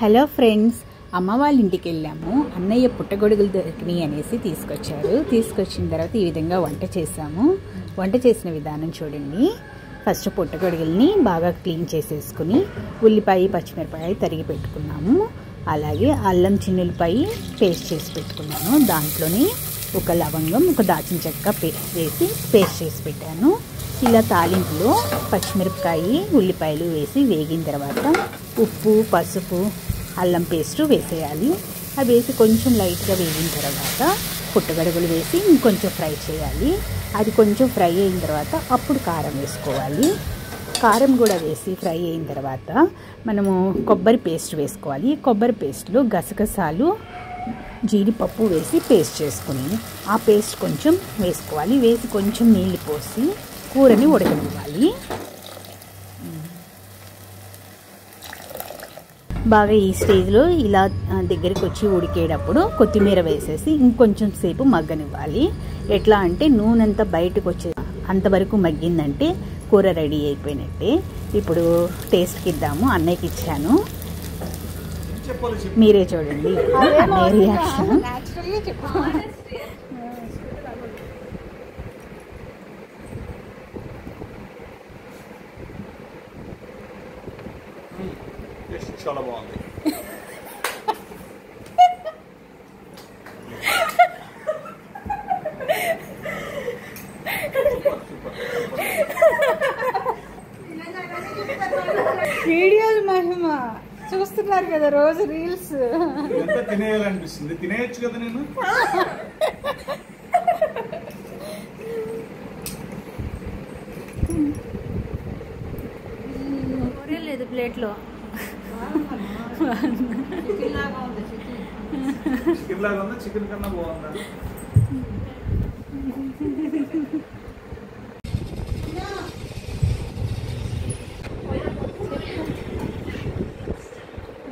Hello friends, అమ్మ వాళ్ళ ఇంటికి వెళ్ళాము. అన్నయ్య పుట్టగొడుగులు దొరికినాయి అనేసి తీసుకొచ్చిన తర్వాత ఈ విధంగా వంట చేసాము. వంట చేసిన విధానం చూడండి. ఫస్ట్ పుట్టగొడుగుల్ని బాగా క్లీన్ చేసేసుకుని ఉల్లిపాయ పచ్చిమిరపకాయ తరిగి పెట్టుకున్నాము. అలాగే అల్లం చిన్నులపాయ పేస్ట్ చేసి పెట్టుకున్నాను. దాంట్లోని ఒక లవంగం, ఒక దాచిన చెక్క వేసి పేస్ట్ చేసి పెట్టాను. ఇలా తాలింపులో పచ్చిమిరపకాయ ఉల్లిపాయలు వేసి వేగిన తర్వాత ఉప్పు, పసుపు, అల్లం పేస్టు వేసేయాలి. అవి వేసి కొంచెం లైట్గా వేగిన తర్వాత పుట్టగొడుగులు వేసి ఇంకొంచెం ఫ్రై చేయాలి. అది కొంచెం ఫ్రై అయిన తర్వాత అప్పుడు కారం వేసుకోవాలి. కారం కూడా వేసి ఫ్రై అయిన తర్వాత మనము కొబ్బరి పేస్ట్ వేసుకోవాలి. కొబ్బరి పేస్ట్లో గసగసాలు, జీడిపప్పు వేసి పేస్ట్ చేసుకుని ఆ పేస్ట్ కొంచెం వేసుకోవాలి. వేసి కొంచెం నీళ్ళు పోసి కూరని ఉడకనివ్వాలి. బాగా ఈ స్టేజ్లో ఇలా దగ్గరికి వచ్చి ఉడికేటప్పుడు కొత్తిమీర వేసేసి ఇంకొంచెం సేపు మగ్గనివ్వాలి. ఎట్లా అంటే నూనె అంతా బయటకు వచ్చే అంతవరకు మగ్గిందంటే కూర రెడీ అయిపోయినట్టే. ఇప్పుడు టేస్ట్కి ఇద్దాము. అన్నయ్యకి ఇచ్చాను, మీరే చూడండి అన్నయ్య రియాక్షన్. చాలా బాగుంది. వీడియోలు మహిమ చూస్తున్నారు కదా, రోజు రీల్స్. తినేయాలనిపిస్తుంది, తినేయచ్చు కదా. నేను లేదు ప్లేట్లో చికెన్ లాగా ఉందా? చికెన్ కన్నా బాగుందా?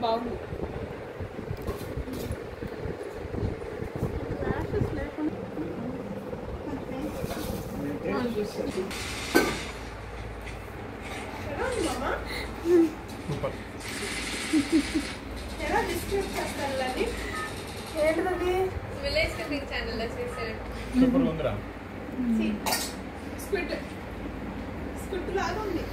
బాగుంది. సూపర్. ఏంటది? విలేజ్ కుకింగ్ ఛానల్లో చేశారు. సూపర్ ఉందిరా. స్క్విడ్ లాగా ఉంది.